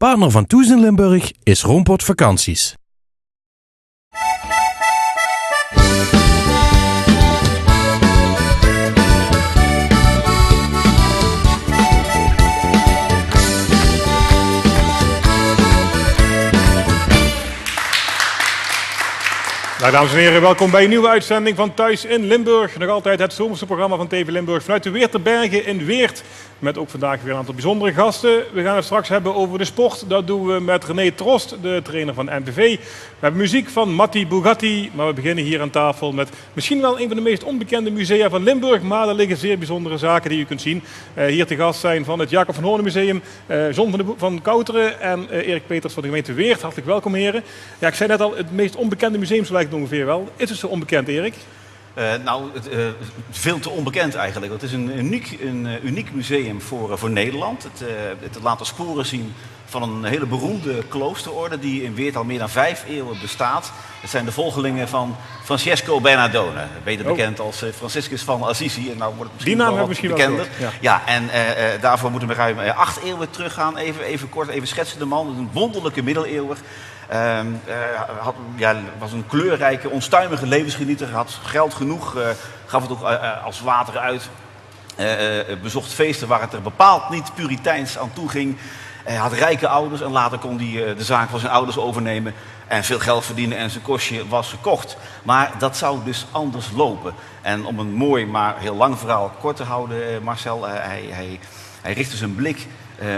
Partner van Toes in Limburg is Roompot Vakanties. Nou, dames en heren, welkom bij een nieuwe uitzending van Thuis in Limburg. Nog altijd het zomerse programma van TV Limburg vanuit de Weerterbergen in Weert. Met ook vandaag weer een aantal bijzondere gasten. We gaan het straks hebben over de sport. Dat doen we met René Trost, de trainer van NVV. We hebben muziek van Matti Bugatti. Maar we beginnen hier aan tafel met misschien wel een van de meest onbekende musea van Limburg. Maar er liggen zeer bijzondere zaken die u kunt zien. Hier te gast zijn van het Jacob van Hoorn Museum. John van Kouteren en Erik Peters van de gemeente Weert. Hartelijk welkom, heren. Ja, ik zei net al, het meest onbekende museum, zo lijkt het ongeveer wel. Is het zo onbekend, Erik? Veel te onbekend eigenlijk. Het is een uniek museum voor Nederland. Het laat de sporen zien van een hele beroemde kloosterorde die in Weert al meer dan 5 eeuwen bestaat. Het zijn de volgelingen van Francesco Bernardone, beter bekend als Franciscus van Assisi. En nou wordt het misschien die naam wel misschien bekender. Wel ja, en daarvoor moeten we ruim 8 eeuwen teruggaan. Even kort, even schetsen de man. Een wonderlijke middeleeuwer. Was een kleurrijke, onstuimige levensgenieter, had geld genoeg, gaf het ook als water uit, bezocht feesten waar het er bepaald niet puriteins aan toe ging. Hij had rijke ouders en later kon hij de zaak van zijn ouders overnemen en veel geld verdienen en zijn kostje was verkocht. Maar dat zou dus anders lopen. En om een mooi maar heel lang verhaal kort te houden, Marcel, hij richtte zijn blik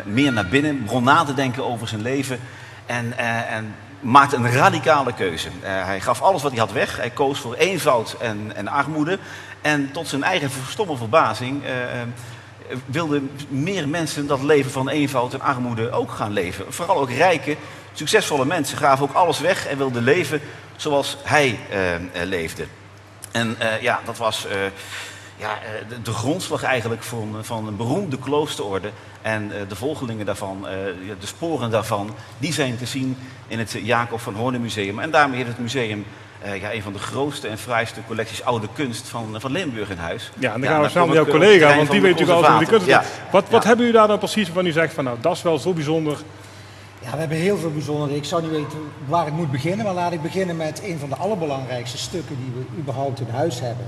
meer naar binnen, begon na te denken over zijn leven. En maakte een radicale keuze. Hij gaf alles wat hij had weg. Hij koos voor eenvoud en armoede. En tot zijn eigen stomme verbazing wilden meer mensen dat leven van eenvoud en armoede ook gaan leven. Vooral ook rijke, succesvolle mensen gaven ook alles weg en wilden leven zoals hij leefde. En dat was de grondslag eigenlijk van een beroemde kloosterorde. En de volgelingen daarvan, de sporen daarvan, die zijn te zien in het Jacob van Hoorn Museum. En daarmee heeft het museum een van de grootste en fraaiste collecties oude kunst van Limburg in huis. Ja, en dan gaan we snel met jouw collega, want die weet natuurlijk alles over die kunst. Ja. Wat hebben jullie daar dan precies van u zegt van nou, dat is wel zo bijzonder? Ja, we hebben heel veel bijzondere. Ik zou niet weten waar ik moet beginnen, maar laat ik beginnen met een van de allerbelangrijkste stukken die we überhaupt in huis hebben.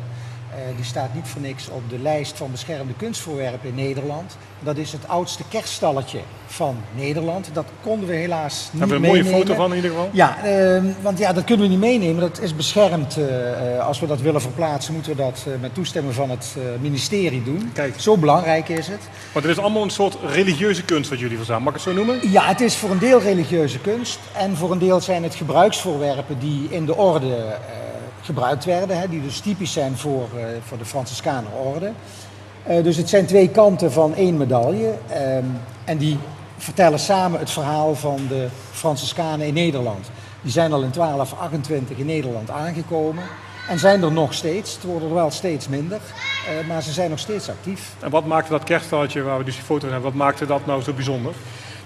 Die staat niet voor niks op de lijst van beschermde kunstvoorwerpen in Nederland. Dat is het oudste kerststalletje van Nederland. Dat konden we helaas niet meenemen. Hebben we een mooie foto van in ieder geval? Ja, want dat kunnen we niet meenemen. Dat is beschermd. Als we dat willen verplaatsen, moeten we dat met toestemming van het ministerie doen. Kijk. Zo belangrijk is het. Want het is allemaal een soort religieuze kunst wat jullie verzamelen. Mag ik het zo noemen? Ja, het is voor een deel religieuze kunst. En voor een deel zijn het gebruiksvoorwerpen die in de orde gebruikt werden, die dus typisch zijn voor de Franciscanenorde. Dus het zijn 2 kanten van 1 medaille en die vertellen samen het verhaal van de Franciscanen in Nederland. Die zijn al in 1228 in Nederland aangekomen en zijn er nog steeds. Het worden er wel steeds minder, maar ze zijn nog steeds actief. En wat maakte dat kerststalletje waar we dus die foto van hebben, wat maakte dat nou zo bijzonder?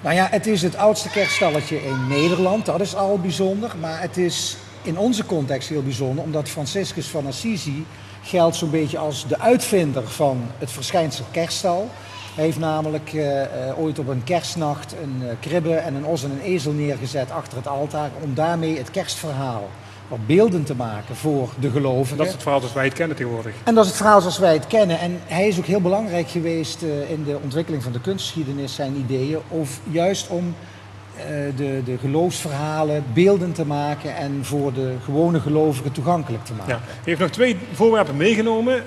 Nou ja, het is het oudste kerststalletje in Nederland, dat is al bijzonder, maar het is in onze context heel bijzonder, omdat Franciscus van Assisi geldt zo'n beetje als de uitvinder van het verschijnsel kerststal. Hij heeft namelijk ooit op een kerstnacht een kribbe en een os en een ezel neergezet achter het altaar om daarmee het kerstverhaal wat beeldend te maken voor de gelovigen. Dat is het verhaal zoals wij het kennen tegenwoordig. En dat is het verhaal zoals wij het kennen. En hij is ook heel belangrijk geweest in de ontwikkeling van de kunstgeschiedenis, zijn ideeën, juist om de geloofsverhalen beeldend te maken en voor de gewone gelovigen toegankelijk te maken. Ja. Hij heeft nog 2 voorwerpen meegenomen.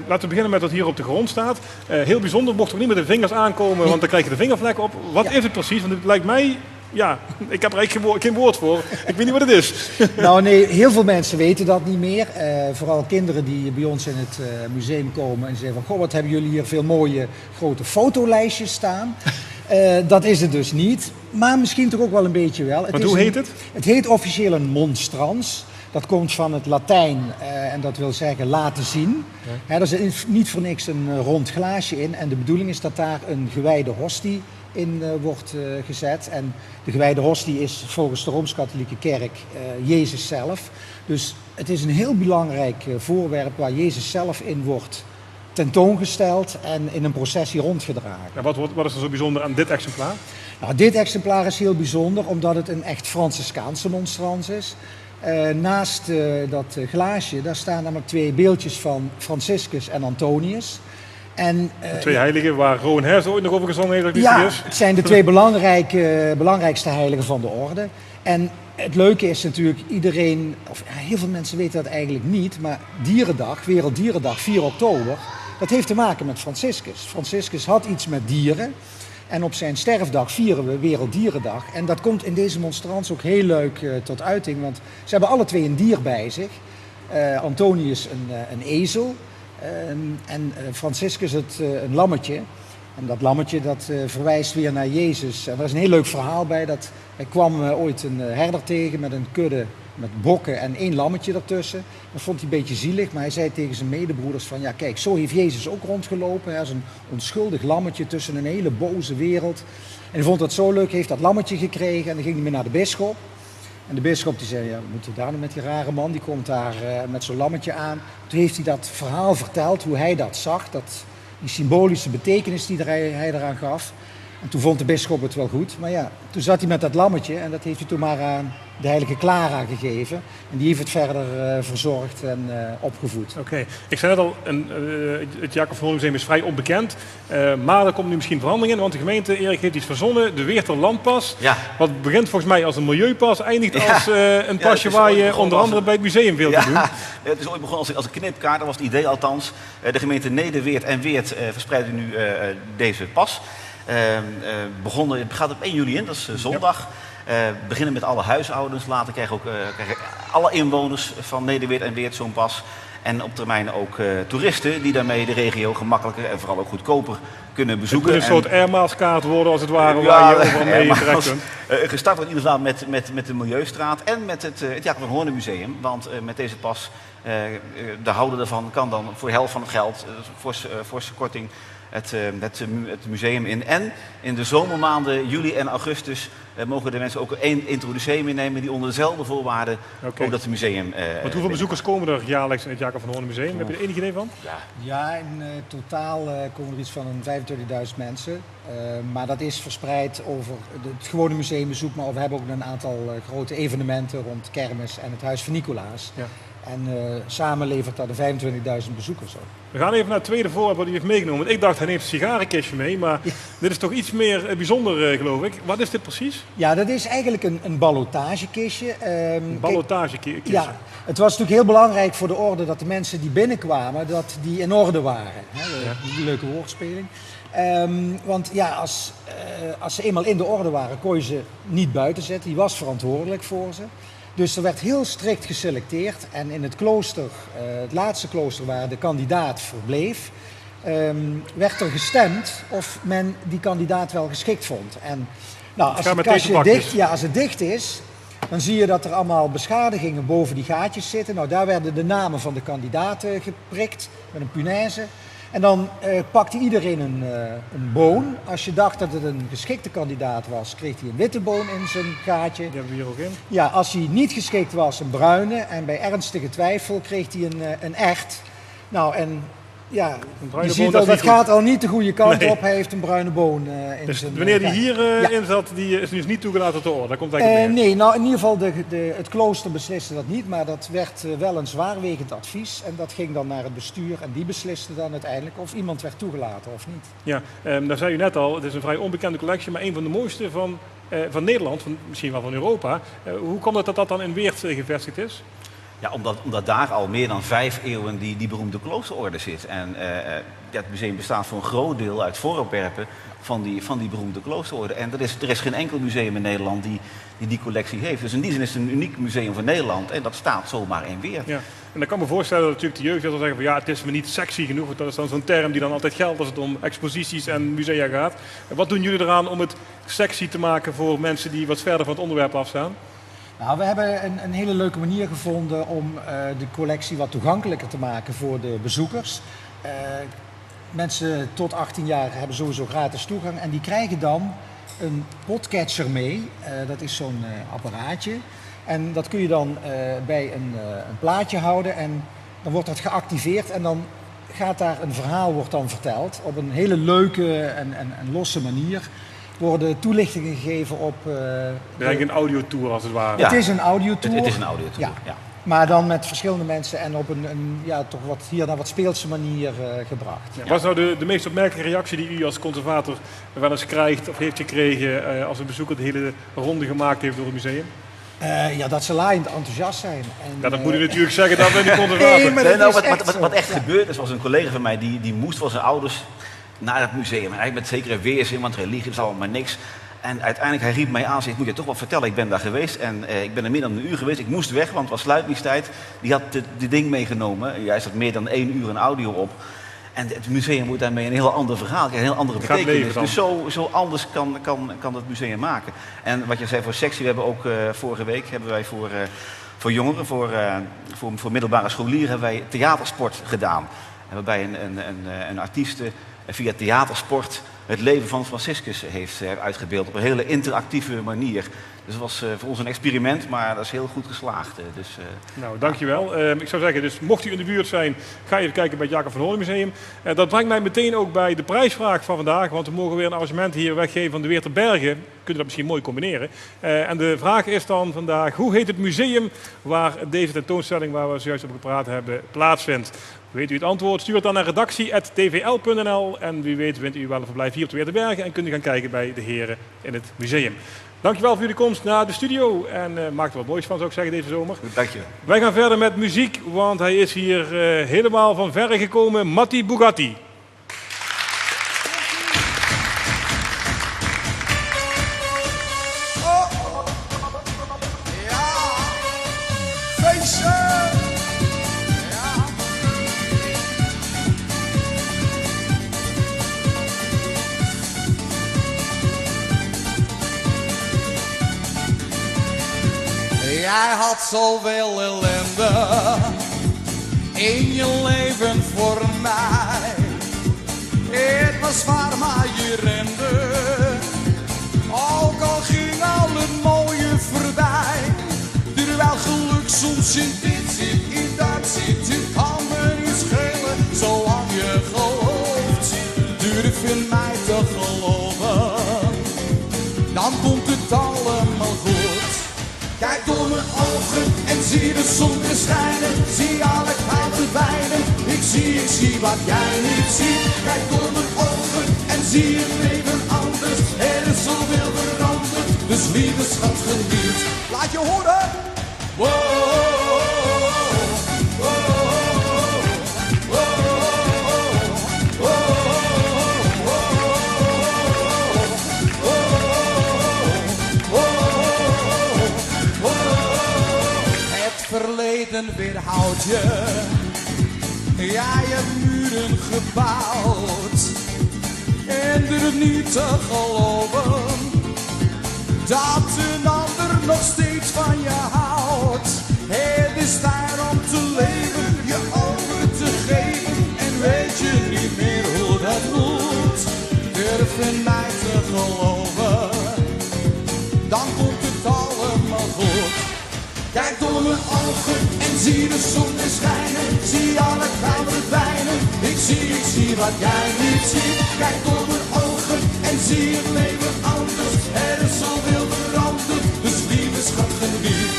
Laten we beginnen met wat hier op de grond staat. Heel bijzonder, mocht er niet met de vingers aankomen, want dan krijg je de vingervlek op. Wat is het precies? Want het lijkt mij, ik heb er eigenlijk geen woord voor. Ik weet niet wat het is. Nou nee, heel veel mensen weten dat niet meer. Vooral kinderen die bij ons in het museum komen en zeggen van, goh, wat hebben jullie hier veel mooie grote fotolijstjes staan. Dat is het dus niet, maar misschien toch ook wel een beetje wel. Hoe heet het? Het heet officieel een monstrans. Dat komt van het Latijn en dat wil zeggen laten zien. Ja. Er zit niet voor niks een rond glaasje in en de bedoeling is dat daar een gewijde hostie in wordt gezet. En de gewijde hostie is volgens de Rooms-Katholieke Kerk Jezus zelf. Dus het is een heel belangrijk voorwerp waar Jezus zelf in wordt tentoongesteld en in een processie rondgedragen. En wat is er zo bijzonder aan dit exemplaar? Nou, dit exemplaar is heel bijzonder omdat het een echt Franciscaanse monstrans is. Naast dat glaasje, daar staan namelijk 2 beeldjes van Franciscus en Antonius. En, de 2 heiligen waar Rowan Hers ooit nog over gezongen heeft. Dat ja, is. het zijn de 2 belangrijkste heiligen van de orde. En het leuke is natuurlijk, heel veel mensen weten dat eigenlijk niet, maar Dierendag, Werelddierendag, 4 oktober, dat heeft te maken met Franciscus. Franciscus had iets met dieren en op zijn sterfdag vieren we Werelddierendag. En dat komt in deze monstrans ook heel leuk tot uiting, want ze hebben alle 2 een dier bij zich. Antonius een ezel en Franciscus een lammetje. En dat lammetje dat verwijst weer naar Jezus. En er is een heel leuk verhaal bij. Hij kwam ooit een herder tegen met een kudde met bokken en 1 lammetje ertussen. Dat vond hij een beetje zielig, maar hij zei tegen zijn medebroeders van ja kijk, zo heeft Jezus ook rondgelopen. Hij is een onschuldig lammetje tussen een hele boze wereld. En hij vond dat zo leuk, heeft dat lammetje gekregen en dan ging hij mee naar de bisschop. En de bisschop die zei, ja, wat moet je daar nou met die rare man? Die komt daar met zo'n lammetje aan. Toen heeft hij dat verhaal verteld, hoe hij dat zag. Die symbolische betekenis die hij eraan gaf. En toen vond de bisschop het wel goed. Maar ja, toen zat hij met dat lammetje en dat heeft hij toen maar aan de heilige Clara gegeven. En die heeft het verder verzorgd en opgevoed. Oké. Ik zei net al, het Jacob van Hoorn Museum is vrij onbekend. Maar er komt nu misschien verandering in, want de gemeente Erik heeft iets verzonnen. De Weerter Landpas. Ja. Wat begint volgens mij als een milieupas, eindigt als een pasje waar je onder andere bij het museum wil doen. Het is ooit begonnen als een knipkaart, dat was het idee althans. De gemeente Nederweert en Weert verspreiden nu deze pas. Het gaat op 1 juli in, dat is zondag. Beginnen met alle huishoudens, later krijgen alle inwoners van Nederweert en Weert zo'n pas. En op termijn ook toeristen die daarmee de regio gemakkelijker en vooral ook goedkoper kunnen bezoeken. Het moet een soort Airmaals-kaart worden als het ware, waar je overal mee terecht kunt. Gestart wordt in ieder geval met de Milieustraat en met het Jacob van Hoorn Museum. Want met deze pas, de houder ervan kan dan voor de helft van het geld, forse korting, het museum in. En in de zomermaanden, juli en augustus, mogen de mensen ook 1 introducee meenemen die onder dezelfde voorwaarden ook dat museum... Want hoeveel bezoekers komen er jaarlijks in het Jacob van Hoorn Museum? Heb je er enig idee van? Ja, in totaal komen er iets van 25.000 mensen. Maar dat is verspreid over het gewone museumbezoek, maar we hebben ook een aantal grote evenementen rond kermis en het Huis van Nicolaas. Ja. En samen levert dat de 25.000 bezoekers op. We gaan even naar het tweede voorwerp wat hij heeft meegenomen. Ik dacht, hij neemt een sigarenkistje mee, maar dit is toch iets meer bijzonder, geloof ik. Wat is dit precies? Ja, dat is eigenlijk een ballotagekistje. Een ballotagekistje? Ja, het was natuurlijk heel belangrijk voor de orde dat de mensen die binnenkwamen, dat die in orde waren. Die leuke woordspeling. Want ja, als ze eenmaal in de orde waren, kon je ze niet buiten zetten. Die was verantwoordelijk voor ze. Dus er werd heel strikt geselecteerd en in het klooster, het laatste klooster waar de kandidaat verbleef, werd er gestemd of men die kandidaat wel geschikt vond. En nou, als het dicht is, dan zie je dat er allemaal beschadigingen boven die gaatjes zitten. Nou, daar werden de namen van de kandidaten geprikt met een punaise. En dan pakte iedereen een boon. Als je dacht dat het een geschikte kandidaat was, kreeg hij een witte boon in zijn gaatje. Die hebben we hier ook in. Ja, als hij niet geschikt was, een bruine. En bij ernstige twijfel kreeg hij een echt. Nou, en ja, je ziet al, dat gaat al niet de goede kant op. Hij heeft een bruine boon in dus zijn wanneer die hierin zat, die is dus niet toegelaten te orde. Daar komt eigenlijk nee, nou in ieder geval het klooster besliste dat niet, maar dat werd wel een zwaarwegend advies. En dat ging dan naar het bestuur en die besliste dan uiteindelijk of iemand werd toegelaten of niet. Ja, daar zei u net al, het is een vrij onbekende collectie, maar een van de mooiste van Nederland, misschien wel van Europa. Hoe komt het dat dat dan in Weert gevestigd is? Ja, omdat daar al meer dan 5 eeuwen die beroemde kloosterorde zit. En het museum bestaat voor een groot deel uit voorwerpen van die beroemde kloosterorde. En er is geen enkel museum in Nederland die collectie heeft. Dus in die zin is het een uniek museum van Nederland en dat staat zomaar in Weert. Ja. En dan kan ik me voorstellen dat natuurlijk de jeugd zal zeggen van ja, het is me niet sexy genoeg. Dat is dan zo'n term die dan altijd geldt als het om exposities en musea gaat. Wat doen jullie eraan om het sexy te maken voor mensen die wat verder van het onderwerp afstaan? Nou, we hebben een hele leuke manier gevonden om de collectie wat toegankelijker te maken voor de bezoekers. Mensen tot 18 jaar hebben sowieso gratis toegang en die krijgen dan een podcatcher mee. Dat is zo'n apparaatje en dat kun je dan bij een plaatje houden en dan wordt dat geactiveerd en dan gaat daar een verhaal, wordt dan verteld. Op een hele leuke en losse manier worden toelichtingen gegeven op... Eigenlijk een audiotour als het ware. Ja. Het is een audiotour. Het is een audiotour, ja. Maar dan met verschillende mensen en op een toch wat speelse manier gebracht. Ja. Wat is nou de meest opmerkelijke reactie die u als conservator wel eens krijgt of heeft gekregen als een bezoeker de hele ronde gemaakt heeft door het museum? Dat ze laaiend enthousiast zijn. En, Ja, dat moet u natuurlijk zeggen, dat ben je conservator. Nee, maar dat is echt wat echt zo. gebeurd is, was een collega van mij die moest van zijn ouders naar het museum. En eigenlijk met zekere weerzin, want religie is allemaal maar niks. En uiteindelijk, hij riep mij aan en zei, ik moet je toch wel vertellen, ik ben daar geweest. En ik ben er meer dan een uur geweest. Ik moest weg, want het was sluitingstijd. Die had dit ding meegenomen. Jij zat meer dan 1 uur een audio op. En het museum moet daarmee een heel ander verhaal krijgen, een heel andere betekenis. Dus zo anders kan het museum maken. En wat je zei voor sectie, we hebben ook vorige week hebben wij voor jongeren, voor middelbare scholieren, hebben wij theatersport gedaan. En waarbij een artiest via theatersport het leven van Franciscus heeft uitgebeeld op een hele interactieve manier. Dus het was voor ons een experiment, maar dat is heel goed geslaagd. Nou, dankjewel. Ik zou zeggen, dus mocht u in de buurt zijn, ga even kijken bij het Jacob van Hoorn Museum. Dat brengt mij meteen ook bij de prijsvraag van vandaag, want we mogen weer een arrangement hier weggeven van de Weerterbergen. Kunnen dat misschien mooi combineren. En de vraag is dan vandaag, hoe heet het museum waar deze tentoonstelling waar we zojuist over gepraat hebben plaatsvindt? Weet u het antwoord? Stuur het dan naar redactie@tvl.nl en wie weet wint u wel een verblijf hier op de Weerterbergen en kunt u gaan kijken bij de heren in het museum. Dankjewel voor jullie komst naar de studio en maak er wat moois van, zou ik zeggen, deze zomer. Dank je. Wij gaan verder met muziek, want hij is hier helemaal van verre gekomen, Matti Bugatti. Jij had zoveel ellende in je leven voor mij. Het was zwaar, maar je rende, ook al ging al het mooie voorbij. Terwijl geluk soms in dit zit, in dat zit, het kan me niet schelen. Zolang je gelooft, durf in mij te geloven, dan komt het allemaal goed. Kijk door mijn ogen en zie de zon weer schijnen. Zie alle kwaad verdwijnen. Ik zie wat jij niet ziet. Kijk door mijn ogen en zie het leven anders. Er is zoveel veranderd, dus lieve schat geniet. Laat je horen. Verleden weerhoud je, jij hebt muren gebouwd en durf niet te geloven dat een ander nog steeds van je houdt. Het is tijd om te leven, je over te geven en weet je niet meer hoe dat moet. Durf in mij te geloven, dan komt het allemaal goed. Kijk door mijn ogen en zie de zon weer schijnen. Zie alle kwaad verdwijnen. Ik zie wat jij niet ziet. Kijk door mijn ogen en zie het leven anders. Er is zoveel veranderd, dus lieve schat geniet.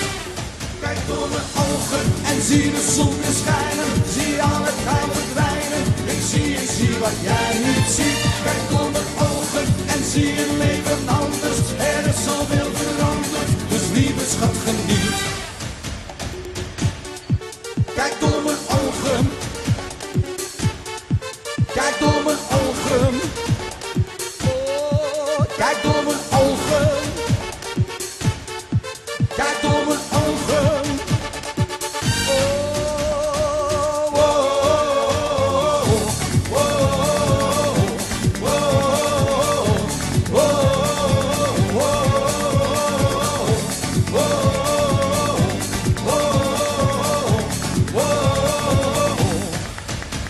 Kijk door mijn ogen en zie de zon weer schijnen. Zie alle kwaad verdwijnen. Ik zie wat jij niet ziet. Kijk door mijn ogen en zie het leven anders. Er is zoveel veranderd, dus lieve schat geniet. Kijk door mijn ogen. Kijk door mijn ogen. Oh, kijk door mijn ogen. Kijk door mijn ogen. Oh, oh, oh, oh, oh,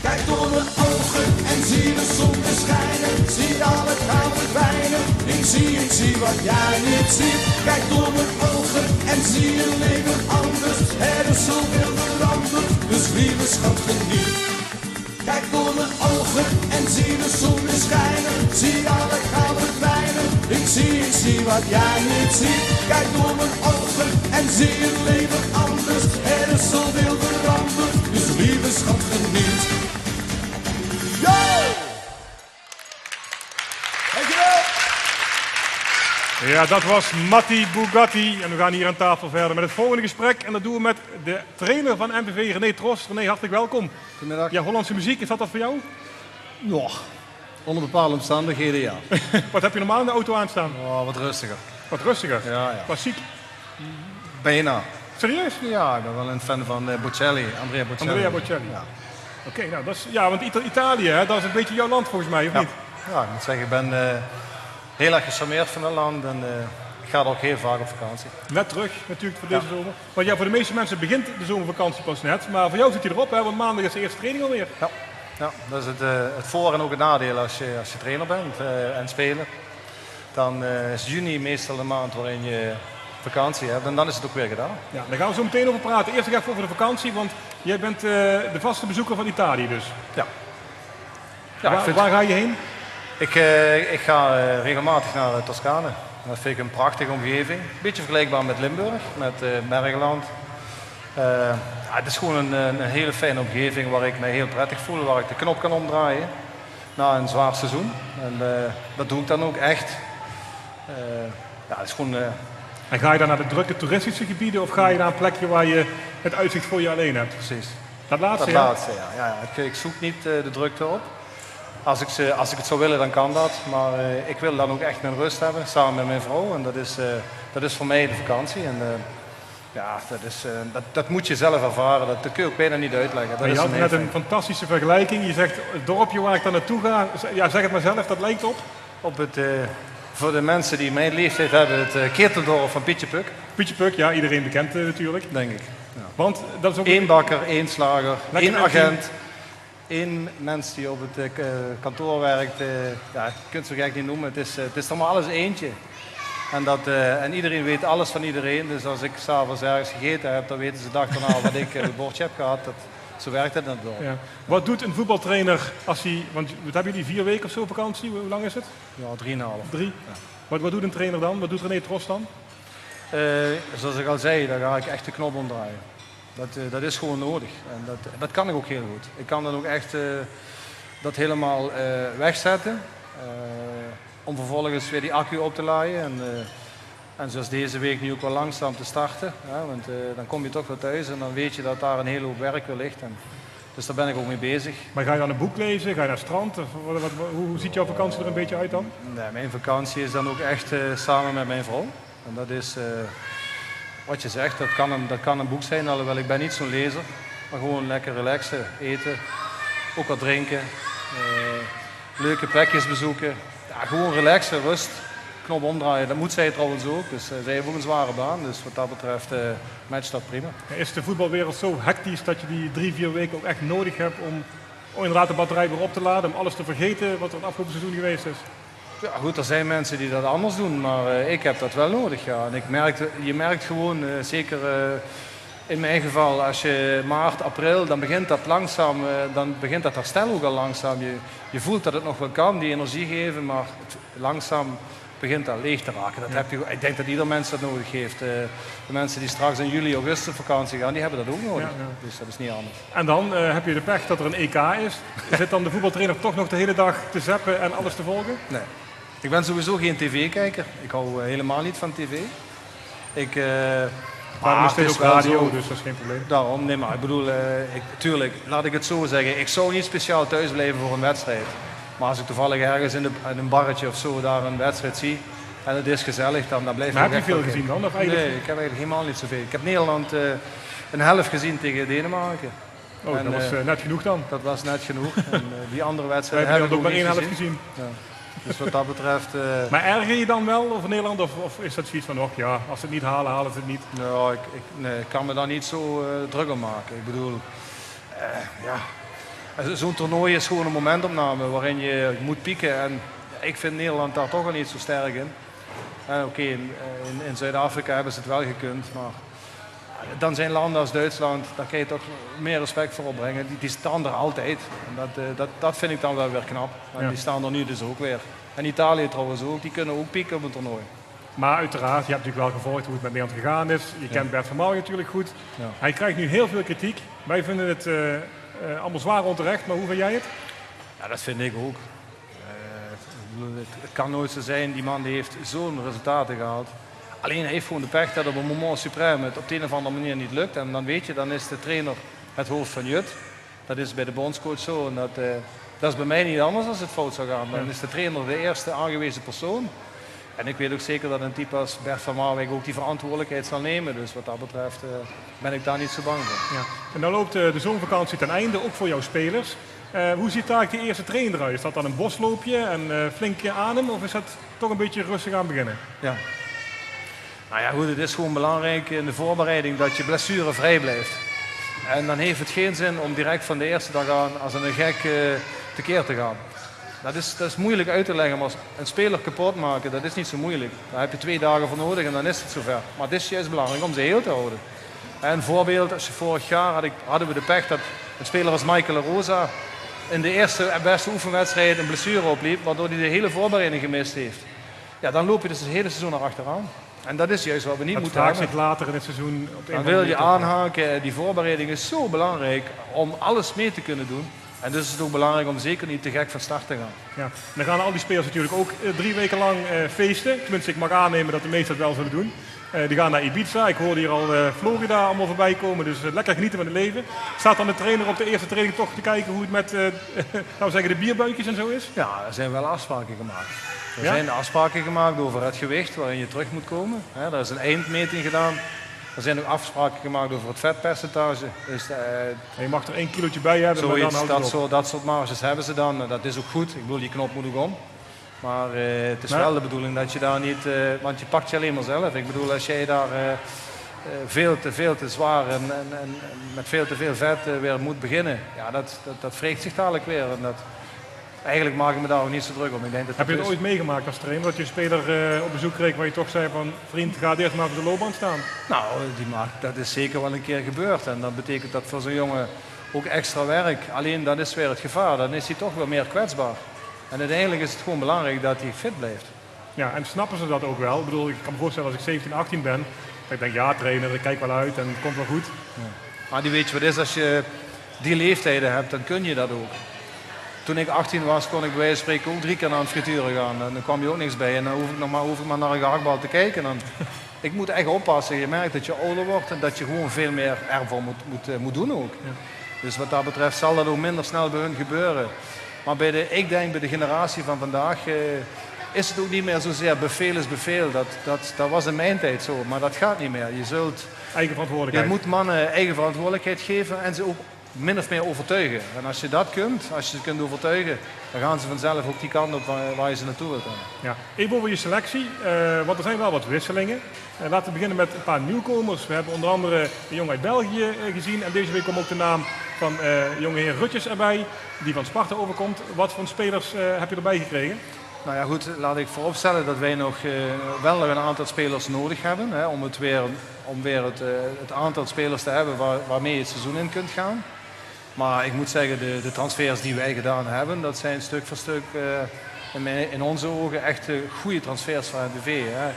Kijk door mijn ogen en zie de zon weer schijnen. Zie alle kwaad verdwijnen. Ik zie wat jij niet ziet. Kijk door mijn ogen en zie je leven anders. Er is zoveel veranderd, dus lieve schat geniet. Kijk door mijn ogen en zie de zon weer schijnen. Zie alle gouden verdwijnen. Ik zie wat jij niet ziet. Kijk door mijn ogen en zie het leven anders. Er is zoveel veranderd, dus lieve schat geniet. Yo! Dankjewel! Ja, dat was Matti Bugatti. En we gaan hier aan tafel verder met het volgende gesprek. En dat doen we met de trainer van MVV, René Tros. René, hartelijk welkom. Goedemiddag. Ja, Hollandse muziek, is dat voor jou? Ja, onder bepaalde omstandigheden ja. Wat heb je normaal in de auto aanstaan? Oh, wat rustiger. Wat rustiger? Ja. Klassiek? Bijna. Serieus? Ja, ik ben wel een fan van Bocelli, Andrea Bocelli. Andrea Bocelli. Ja. Oké, nou, dat is, ja, want Italië, hè, dat is een beetje jouw land volgens mij, of niet? Ja, ik moet zeggen, ik ben heel erg gecharmeerd van het land en ik ga er ook heel vaak op vakantie. Net terug natuurlijk voor deze zomer. Want ja, voor de meeste mensen begint de zomervakantie pas net. Maar voor jou zit hij erop, hè, want maandag is de eerste training alweer. Ja, dat is het voor- en ook het nadeel als je trainer bent en speler. Dan is juni meestal de maand waarin je vakantie hebt en dan is het ook weer gedaan. Ja, daar gaan we zo meteen over praten. Eerst even over de vakantie, want jij bent de vaste bezoeker van Italië dus. Ja. Waar ga je heen? Ik ga regelmatig naar Toscane. Dat vind ik een prachtige omgeving. Beetje vergelijkbaar met Limburg, met Bergland. Het is gewoon een hele fijne omgeving waar ik me heel prettig voel, waar ik de knop kan omdraaien na een zwaar seizoen. En dat doe ik dan ook echt. Het is gewoon... En ga je dan naar de drukke toeristische gebieden of ga je naar een plekje waar je het uitzicht voor je alleen hebt? Precies. Dat laatste, Dat laatste, ja. Ik zoek niet de drukte op. Als ik het zou willen, dan kan dat. Maar ik wil dan ook echt mijn rust hebben, samen met mijn vrouw. En dat is voor mij de vakantie. En dat moet je zelf ervaren. Dat kun je ook bijna niet uitleggen. Dat je is had net een fantastische vergelijking. Je zegt, het dorpje waar ik dan naartoe ga, ja, zeg het maar zelf, dat lijkt op? Voor de mensen die mijn leeftijd hebben, het Keteldorp van Pietje Puk. Pietje Puk, ja, iedereen bekend natuurlijk. Denk ik. Ja. Want dat is ook... 1 bakker, 1 slager, Lekker 1 agent. 1 mens die op het kantoor werkt. Je kunt het zo gek niet noemen. Het is allemaal alles eentje. En iedereen weet alles van iedereen. Dus als ik s'avonds ergens gegeten heb, dan weten ze de dag daarna wat ik op het bordje heb gehad. Zo werkt het dan door. Ja. Wat doet een voetbaltrainer als hij... Want wat hebben jullie 4 weken of zo vakantie? Hoe lang is het? Ja, 3,5. 3? Ja. Wat doet een trainer dan? Wat doet René Tros dan? Zoals ik al zei, daar ga ik echt de knop omdraaien. Dat is gewoon nodig. En dat kan ik ook heel goed. Ik kan dan ook echt dat helemaal wegzetten. Om vervolgens weer die accu op te laaien. En zoals deze week nu ook wel langzaam te starten. Want dan kom je toch weer thuis en dan weet je dat daar een hele hoop werk weer ligt. Dus daar ben ik ook mee bezig. Maar ga je dan een boek lezen? Ga je naar het strand? Of hoe ziet jouw vakantie er een beetje uit dan? Nee, mijn vakantie is dan ook echt samen met mijn vrouw. En dat is... Wat je zegt, dat kan een boek zijn, alhoewel ik ben niet zo'n lezer. Maar gewoon lekker relaxen, eten, ook wat drinken, leuke plekjes bezoeken. Ja, gewoon relaxen, rust, knop omdraaien. Dat moet zij trouwens ook, dus zij heeft ook een zware baan. Dus wat dat betreft matcht dat prima. Is de voetbalwereld zo hectisch dat je die 3-4 weken ook echt nodig hebt om inderdaad de batterij weer op te laden, om alles te vergeten wat er het afgelopen seizoen geweest is? Ja goed, er zijn mensen die dat anders doen, maar ik heb dat wel nodig. Ja. En je merkt gewoon, zeker in mijn geval, als je maart, april, dan begint dat langzaam, dan begint dat herstel ook al langzaam. Je voelt dat het nog wel kan, die energie geven, maar langzaam begint dat leeg te raken. Dat heb je, ik denk dat ieder mens dat nodig heeft. De mensen die straks in juli, augustus vakantie gaan, die hebben dat ook nodig. Ja. Dus dat is niet anders. En dan heb je de pech dat er een EK is. Zit dan de voetbaltrainer toch nog de hele dag te zappen en alles te volgen? Nee. Ik ben sowieso geen tv-kijker. Ik hou helemaal niet van tv. Maar is dit ook radio, dus dat is geen probleem. Daarom, nee, maar ik bedoel, tuurlijk, laat ik het zo zeggen. Ik zou niet speciaal thuis blijven voor een wedstrijd. Maar als ik toevallig ergens in een barretje of zo daar een wedstrijd zie en het is gezellig, dan blijf ik. Maar heb je veel gezien dan? Of eigenlijk? Nee, ik heb eigenlijk helemaal niet zoveel. Ik heb Nederland een helft gezien tegen Denemarken. Oh, dat was net genoeg dan? Dat was net genoeg. En die andere wedstrijden heb ik ook maar 1 helft gezien. Ja. Dus wat dat betreft... Maar erger je dan wel over Nederland of is dat zoiets van, och ja, als ze het niet halen, halen ze het niet? Nou, ik kan me daar niet zo druk om maken. Ik bedoel, zo'n toernooi is gewoon een momentopname waarin je moet pieken. En ik vind Nederland daar toch wel niet zo sterk in. Oké, in Zuid-Afrika hebben ze het wel gekund, maar dan zijn landen als Duitsland, daar kan je toch meer respect voor opbrengen. Die staan er altijd. En dat vind ik dan wel weer knap. En die staan er nu dus ook weer. En Italië trouwens ook, die kunnen ook pieken op een toernooi. Maar uiteraard, je hebt natuurlijk wel gevolgd hoe het met Nederland gegaan is. Je kent Bert van Marwijk natuurlijk goed. Ja. Hij krijgt nu heel veel kritiek. Wij vinden het allemaal zwaar onterecht, maar hoe vind jij het? Ja, dat vind ik ook. Het kan nooit zo zijn, die man die heeft zo'n resultaten gehaald. Alleen hij heeft gewoon de pech dat op een moment supreme het op de een of andere manier niet lukt. En dan weet je, dan is de trainer het hoofd van Jut. Dat is bij de bondscoach zo. En dat is bij mij niet anders als het fout zou gaan. Dan is de trainer de eerste aangewezen persoon. En ik weet ook zeker dat een type als Bert van Marwijk ook die verantwoordelijkheid zal nemen. Dus wat dat betreft ben ik daar niet zo bang voor. Ja. En dan loopt de zomervakantie ten einde, ook voor jouw spelers. Hoe ziet daar die eerste training eruit? Is dat dan een bosloopje en flink adem? Of is dat toch een beetje rustig aan beginnen? Ja. Nou ja, goed, het is gewoon belangrijk in de voorbereiding dat je blessurevrij blijft. En dan heeft het geen zin om direct van de eerste dag aan als een gek tekeer te gaan. Dat is moeilijk uit te leggen, maar een speler kapot maken, dat is niet zo moeilijk. Daar heb je 2 dagen voor nodig en dan is het zover. Maar het is juist belangrijk om ze heel te houden. En een voorbeeld, als je vorig jaar hadden we de pech dat een speler als Michael Rosa in de eerste beste oefenwedstrijd een blessure opliep, waardoor hij de hele voorbereiding gemist heeft. Ja, dan loop je dus het hele seizoen erachteraan. En dat is juist wat we niet moeten hebben. Dat zich later in het seizoen op Dan wil je aanhaken. Die voorbereiding is zo belangrijk om alles mee te kunnen doen. En dus is het ook belangrijk om zeker niet te gek van start te gaan. Ja. En dan gaan al die spelers natuurlijk ook 3 weken lang feesten. Tenminste, ik mag aannemen dat de meesten dat wel zullen doen. Die gaan naar Ibiza. Ik hoorde hier al Florida allemaal voorbij komen. Dus lekker genieten van het leven. Staat dan de trainer op de eerste training toch te kijken hoe het met de bierbuikjes en zo is? Ja, er zijn wel afspraken gemaakt. Er zijn afspraken gemaakt over het gewicht waarin je terug moet komen. Er is een eindmeting gedaan. Er zijn ook afspraken gemaakt over het vetpercentage. Dus, en je mag er 1 kilootje bij hebben. Zoiets, maar dan houdt dat soort marges hebben ze dan. Dat is ook goed. Ik bedoel, die knop moet ook om. Maar het is wel de bedoeling dat je daar niet... want je pakt je alleen maar zelf. Ik bedoel, als jij daar veel te zwaar en met veel te veel vet weer moet beginnen. Ja, dat wreekt zich dadelijk weer. En eigenlijk maak ik me daar ook niet zo druk om. Ik denk dat heb je het ooit meegemaakt als trainer? Dat je een speler op bezoek kreeg waar je toch zei van... vriend, ga eerst maar op de loopband staan. Nou, dat is zeker wel een keer gebeurd. En dat betekent dat voor zo'n jongen ook extra werk. Alleen dat is weer het gevaar. Dan is hij toch weer meer kwetsbaar. En uiteindelijk is het gewoon belangrijk dat hij fit blijft. Ja, en snappen ze dat ook wel? Ik bedoel, ik kan me voorstellen als ik 17, 18 ben... dat ik denk, ja trainer, ik kijk wel uit en het komt wel goed. Ja. Maar die weet je wat is, als je die leeftijden hebt, dan kun je dat ook. Toen ik 18 was, kon ik bij wijze van spreken ook 3 keer naar een frituren gaan. En dan kwam je ook niks bij. En dan hoef ik maar naar een gehaktbal te kijken. En ik moet echt oppassen. Je merkt dat je ouder wordt en dat je gewoon veel meer ervoor moet doen ook. Ja. Dus wat dat betreft zal dat ook minder snel bij hun gebeuren. Maar ik denk bij de generatie van vandaag is het ook niet meer zozeer beveel is beveel. Dat was in mijn tijd zo, maar dat gaat niet meer. Eigen verantwoordelijkheid. Je moet mannen eigen verantwoordelijkheid geven en ze ook min of meer overtuigen. En als je dat kunt, als je ze kunt overtuigen, dan gaan ze vanzelf ook die kant op waar je ze naartoe wilt hebben. Ja. Even over je selectie, want er zijn wel wat wisselingen. Laten we beginnen met een paar nieuwkomers. We hebben onder andere een jongen uit België gezien. En deze week komt ook de naam van jonge heer Rutjes erbij, die van Sparta overkomt. Wat voor spelers heb je erbij gekregen? Nou ja goed, laat ik vooropstellen dat wij nog wel een aantal spelers nodig hebben. Hè, om weer het aantal spelers te hebben waarmee je het seizoen in kunt gaan. Maar ik moet zeggen, de transfers die wij gedaan hebben, dat zijn stuk voor stuk in onze ogen echt goede transfers van NVV. Hè.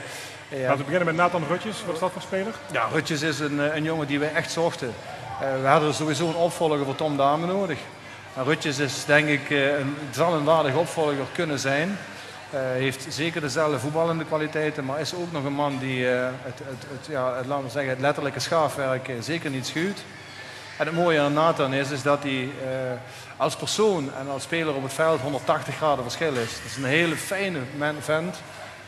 Ja. Laten we beginnen met Nathan Rutjes. Wat is dat voor speler? Ja, Rutjes is een jongen die wij echt zochten. We hadden sowieso een opvolger voor Tom Dame nodig. En Rutjes is denk ik, zal een waardige opvolger kunnen zijn. Heeft zeker dezelfde voetballende kwaliteiten, maar is ook nog een man die laten we zeggen, het letterlijke schaafwerk zeker niet schuwt. En het mooie aan Nathan is dat hij als persoon en als speler op het veld 180 graden verschil is. Het is een hele fijne vent,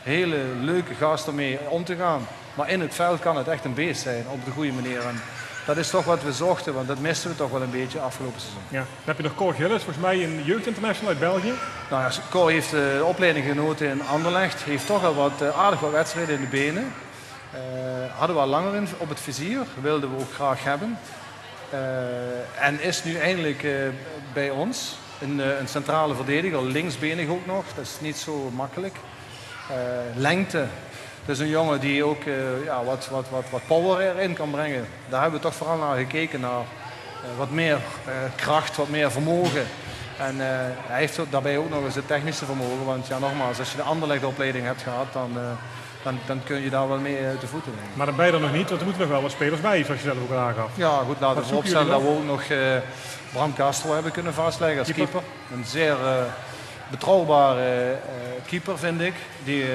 hele leuke gast om mee om te gaan. Maar in het veld kan het echt een beest zijn, op de goede manier. En dat is toch wat we zochten, want dat misten we toch wel een beetje afgelopen seizoen. Ja. Dan heb je nog Cor Gillis, volgens mij een jeugdinternational uit België. Nou ja, Cor heeft de opleiding genoten in Anderlecht. Heeft toch al aardig wat wedstrijden in de benen. Hadden we al langer op het vizier, wilden we ook graag hebben. En is nu eindelijk bij ons. Een centrale verdediger, linksbenig ook nog. Dat is niet zo makkelijk. Lengte. Het is een jongen die ook wat power erin kan brengen. Daar hebben we toch vooral naar gekeken, naar wat meer kracht, wat meer vermogen. En hij heeft daarbij ook nog eens het technische vermogen. Want ja, nogmaals, als je de Anderlecht-opleiding hebt gehad, dan kun je daar wel mee uit de voeten nemen. Maar dan ben je er nog niet, want er moeten nog wel wat spelers bij, zoals je zelf ook aangaf. Ja, goed, laten we vooropstellen dat we ook nog Bram Castro hebben kunnen vastleggen als keeper. Een zeer betrouwbare keeper, vind ik. Die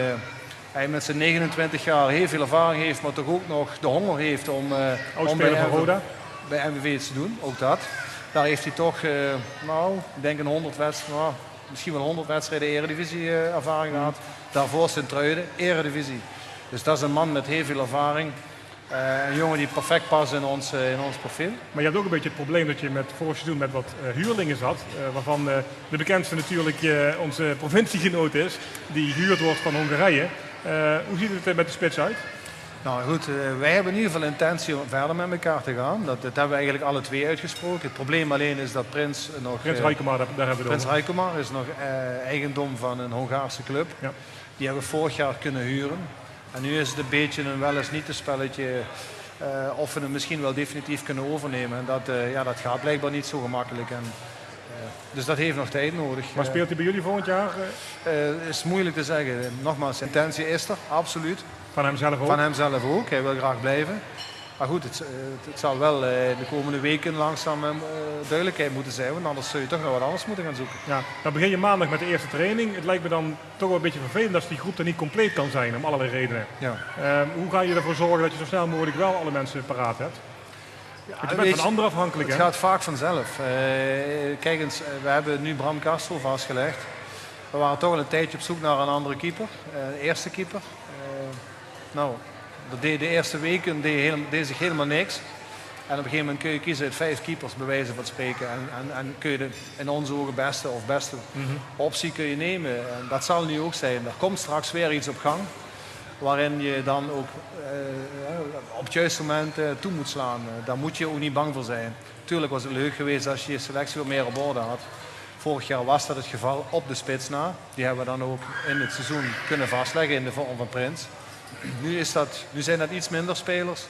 hij met zijn 29 jaar heel veel ervaring heeft, maar toch ook nog de honger heeft om bij MVV iets te doen. Ook dat. Daar heeft hij toch, ik denk 100 wedstrijden, misschien wel 100 wedstrijden Eredivisie ervaring gehad. Daarvoor Sint-Truiden, Eredivisie. Dus dat is een man met heel veel ervaring. Een jongen die perfect past in ons profiel. Maar je hebt ook een beetje het probleem dat je vorig seizoen met wat huurlingen zat. Waarvan de bekendste natuurlijk onze provinciegenoot is. Die gehuurd wordt van Hongarije. Hoe ziet het met de spits uit? Nou goed, wij hebben in ieder geval intentie om verder met elkaar te gaan. Dat hebben we eigenlijk alle twee uitgesproken. Het probleem alleen is dat Prins nog... Prins Rijkema, daar hebben we het Prins Rijkema is nog eigendom van een Hongaarse club. Ja. Die hebben we vorig jaar kunnen huren. En nu is het een beetje een wel eens niet een spelletje of we hem misschien wel definitief kunnen overnemen. En dat gaat blijkbaar niet zo gemakkelijk. Dus dat heeft nog tijd nodig. Maar speelt hij bij jullie volgend jaar? Is moeilijk te zeggen. Nogmaals, intentie is er, absoluut. Van hemzelf ook? Van hemzelf ook. Hij wil graag blijven. Maar goed, het zal wel de komende weken langzaam duidelijkheid moeten zijn. Want anders zul je toch nog wat anders moeten gaan zoeken. Ja, dan begin je maandag met de eerste training. Het lijkt me dan toch wel een beetje vervelend als die groep er niet compleet kan zijn. Om allerlei redenen. Ja. Hoe ga je ervoor zorgen dat je zo snel mogelijk wel alle mensen paraat hebt? Ja, je bent van anderen afhankelijk. Het gaat vaak vanzelf. Kijk eens, we hebben nu Bram Castro vastgelegd. We waren toch al een tijdje op zoek naar een andere keeper. Eerste keeper. De eerste weken deed zich helemaal niks. En op een gegeven moment kun je kiezen uit 5 keepers, bij wijze van spreken. En kun je de in onze ogen beste optie kun je nemen. En dat zal nu ook zijn. Er komt straks weer iets op gang. Waarin je dan ook op het juiste moment toe moet slaan. Daar moet je ook niet bang voor zijn. Tuurlijk was het leuk geweest als je je selectie wat meer op orde had. Vorig jaar was dat het geval op de spits na. Die hebben we dan ook in het seizoen kunnen vastleggen in de vorm van Prins. Nu zijn dat iets minder spelers.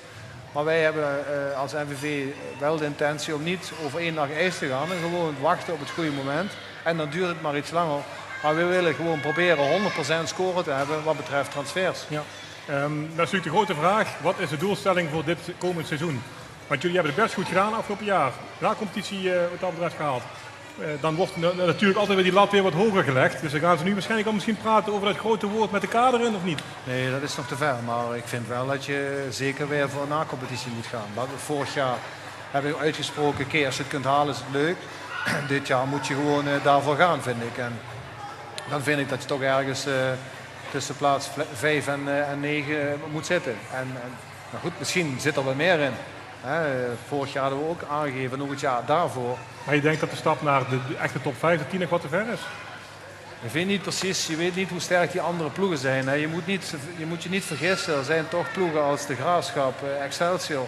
Maar wij hebben als MVV wel de intentie om niet over 1 dag ijs te gaan. En gewoon wachten op het goede moment. En dan duurt het maar iets langer. Maar we willen gewoon proberen 100% scoren te hebben wat betreft transfers. Ja. Dat is natuurlijk de grote vraag. Wat is de doelstelling voor dit komend seizoen? Want jullie hebben het best goed gedaan afgelopen jaar. Na competitie wat dat betreft gehaald. Dan wordt natuurlijk altijd weer die lat weer wat hoger gelegd. Dus dan gaan ze nu waarschijnlijk al misschien praten over dat grote woord met de kader in, of niet? Nee, dat is nog te ver. Maar ik vind wel dat je zeker weer voor een na-competitie moet gaan. Vorig jaar hebben we uitgesproken, oké, als je het kunt halen is het leuk. Dit jaar moet je gewoon daarvoor gaan, vind ik. En dan vind ik dat je toch ergens tussen plaats 5 en 9 moet zitten. Maar goed, misschien zit er wel meer in. Vorig jaar hadden we ook aangegeven, nog het jaar daarvoor. Maar je denkt dat de stap naar de echte top 5, de 10 nog wat te ver is? Ik weet niet precies, je weet niet hoe sterk die andere ploegen zijn. Hè. Je moet je niet vergissen, er zijn toch ploegen als de Graafschap, Excelsior.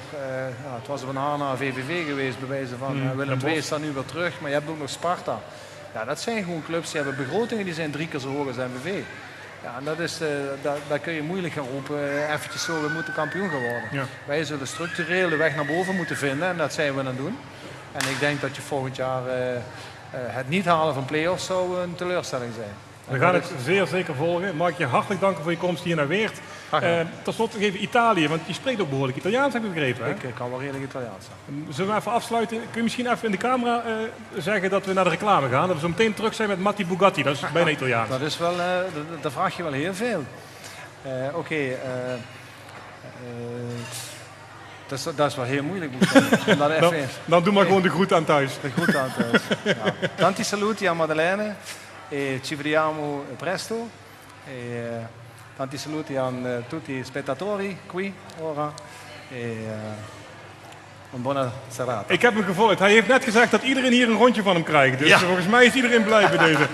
Het was van HNA VVV geweest, bij wijze van. Willem II is dan nu weer terug, maar je hebt ook nog Sparta. Ja, dat zijn gewoon clubs die hebben begrotingen die zijn 3 keer zo hoog als MVV. Ja, en daar kun je moeilijk gaan roepen, eventjes zo, we moeten kampioen gaan worden. Ja. Wij zullen structureel de weg naar boven moeten vinden en dat zijn we aan het doen. En ik denk dat je volgend jaar het niet halen van play-offs zou een teleurstelling zijn. We gaan het zeer zeker volgen. Mag ik je hartelijk danken voor je komst hier naar Weert. Tot slot nog even Italië, want je spreekt ook behoorlijk Italiaans, heb ik begrepen. Hè? Ik kan wel redelijk Italiaans. Zullen we even afsluiten? Kun je misschien even in de camera zeggen dat we naar de reclame gaan? Dat we zo meteen terug zijn met Matti Bugatti, dat is bijna Italiaans. Dat is wel, daar vraag je wel heel veel. Dat is wel heel moeilijk. Dan doe maar gewoon de groet aan thuis. De groet aan thuis. Ja. Tanti saluti a Maddalena. Ci vediamo presto. Tanti saluti aan tutti i spettatori qui ora. Een buona serata. Ik heb hem gevolgd. Hij heeft net gezegd dat iedereen hier een rondje van hem krijgt. Dus volgens mij is iedereen blij bij deze.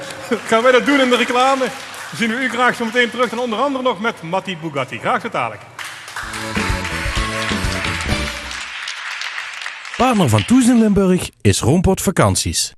Gaan wij dat doen in de reclame? Dan zien we u graag zo meteen terug. En onder andere nog met Matti Bugatti. Graag tot dadelijk. Partner van Toes in Limburg is Roompot Vakanties.